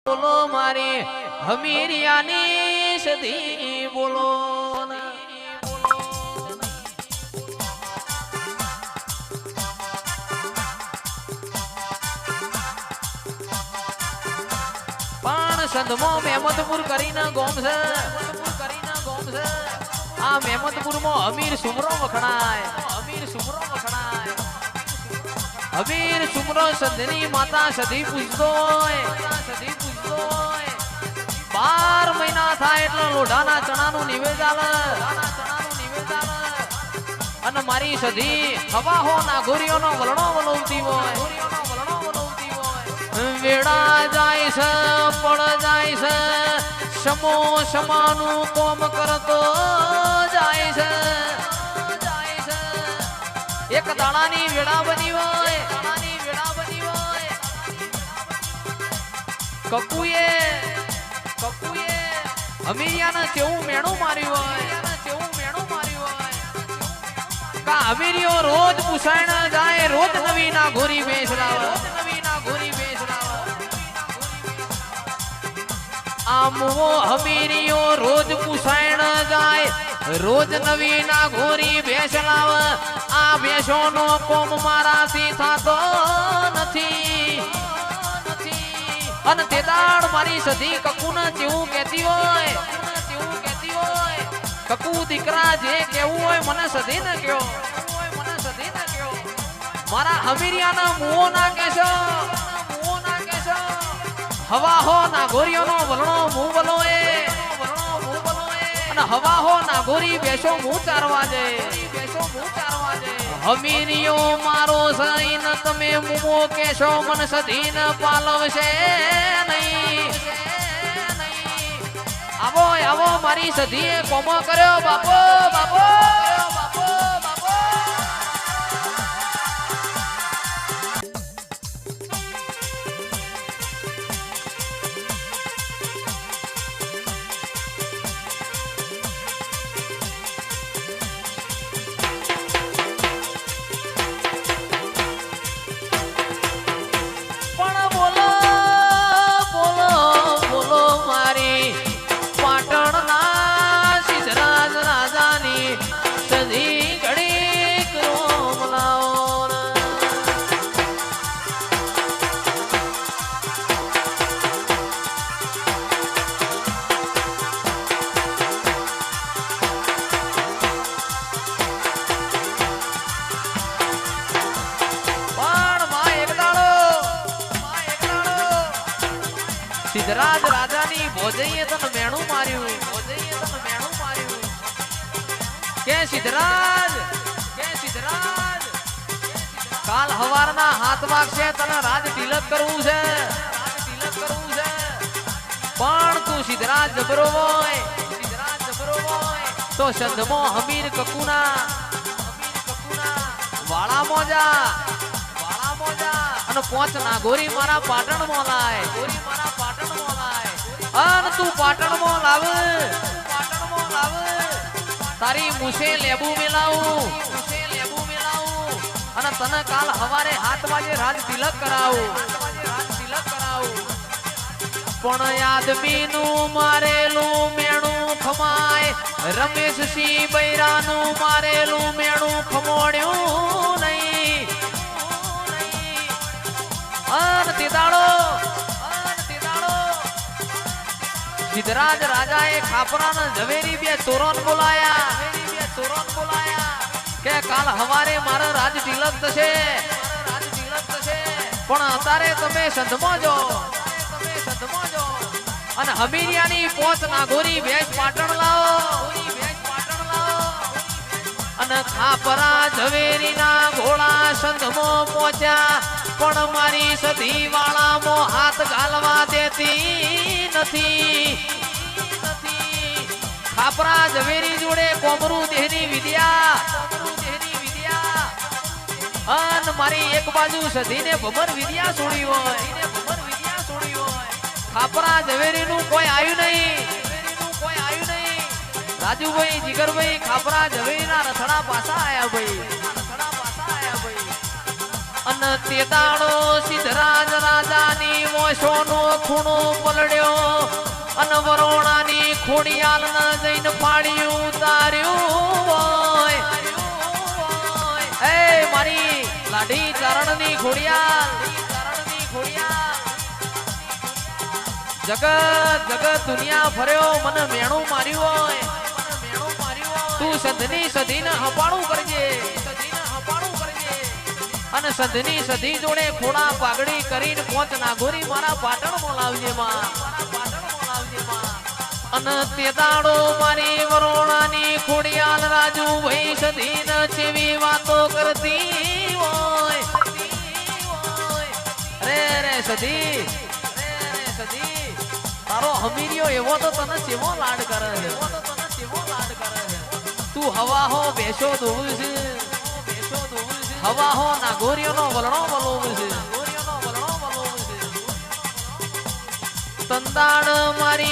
બોલો મારી હમીરિયાની સદી બોલો પણ સંધમો મહેમદપુર કરીને ગોમ છે આ મહેમદપુર માં અમીર સુમરો વખણાય અમીર સુમરો સંધની માતા સધી પૂછતો 12 મહિના થાય એટલે લોઢાના ચણાનું નિવેદ આલે અને મારી સધી હવાહો નાગોરીઓનો વલણો વલોવતી હોય વેડા જાય છે પડ જાય છે સમો સમાનું કોમ કરતો જાય છે એક દાણાની વેડા બની હોય કકુએ અમીરિયાને કેવું મેણું માર્યું હોય કા અમીરિયો રોજ પૂછાણ જાય રોજ નવી ના ઘોરી બેસરાવે આમવો અમીરિયો રોજ પૂછાણ જાય રોજ નવી ના ઘોરી બેસલાવે આ બેસોનો કોમ મારાથી થતો નથી અને તે દાડ મારી સધી કકુને જેવું કહેતી હોય કકુ દીકરા જે કેવું હોય મને સધી ન કયો મારા હમીરિયાના મુઓ ના કહેશો હવાહો નાગોરીઓનો વલણો મું વલોએ અને હવાહો નાગોરી બેસો મું ચારવા દે હમીરિયો મારો સઈન તમે મુમો કેશો મન સધીન પાલવશે નહીં આવો મારી સધીએ કોમો કર્યો બાપો સિદ્ધરાજ રાજાની ભોજઈએ તને મેણું માર્યું કે સિદ્ધરાજ કાલ હવારના હાથ વાગશે તને રાજ તિલક કરવું છે પણ તું સિદ્ધરાજ જબરો હોય તો સંધમો હમીર કકુના વાળા મોજા અને 5 નાગોરી મારા પાટણ માં લાય અને તું પાટણ માં લાવ તારી મુશે લેબુ મેલાવું અને તને કાલ હવારે 7 વાગે રાજ તિલક કરાવું પણ આદમીનું મારેલું મેણું ખમાય રમેશ સિંહ બૈરાનું મારેલું મેણું ખમોડ્યું નહીં અન તિદાળો સિદ્ધરાજ રાજાએ ખાપરાના ઝવેરી 2 તોરણ બોલાયા કે કાલ હવારે મારા રાજ તિલક થશે પણ અત્યારે તમે સંધમાં જો અને હમીરિયાની 5 નાગોરી ભેંસ પાટણ લાવો અને ખાપરા ઝવેરીના ઘોડા સંધમાં પહોંચ્યા પણ મારી સધી વાળામાં હાથ ગાલવા દેતી નથી ખાપરા ઝવેરી જોડે કોમરું દેહની વિદ્યા અન મારી એક બાજુ સધીને ભમર વિદ્યા છોડી હોય ખાપરા ઝવેરીનું કોઈ આવ્યું નહીં રાજુભાઈ જીગરભાઈ ખાપરા ઝવેરીના રથડા પાછા આયા ભાઈ અન તે દાડો સિદ્ધરાજ રાજાની મોશોનો ખૂણો પલડ્યો અન વરોણાની ખોડિયાલ ન જઈને પાડ્યું ઉતાર્યું હોય એ મારી લાડી ચરણની ખોડિયાલ જગત જગત દુનિયા ફર્યો મને મેણું માર્યું હોય તું સંધની સધીને હપાણું કરજે અને સંધની સધી જોડે ખોડા પાઘડી કરીને પોચ નાગોરી મારા પાટણમાં લાવજે માં અને તે દાડો મારી વરોણાની ખોડિયાલ રાજુ ભાઈ સધીને ચેવી વાતો કરતી હોય રે રે સધી તારો હમીરિયો એવો તો તને ચેવો લાડ કરે છે તું હવા હો બેસો દોવું છે હવા હો નાગોરીઓનો વલણો વલોવું છે તંદાણ મારી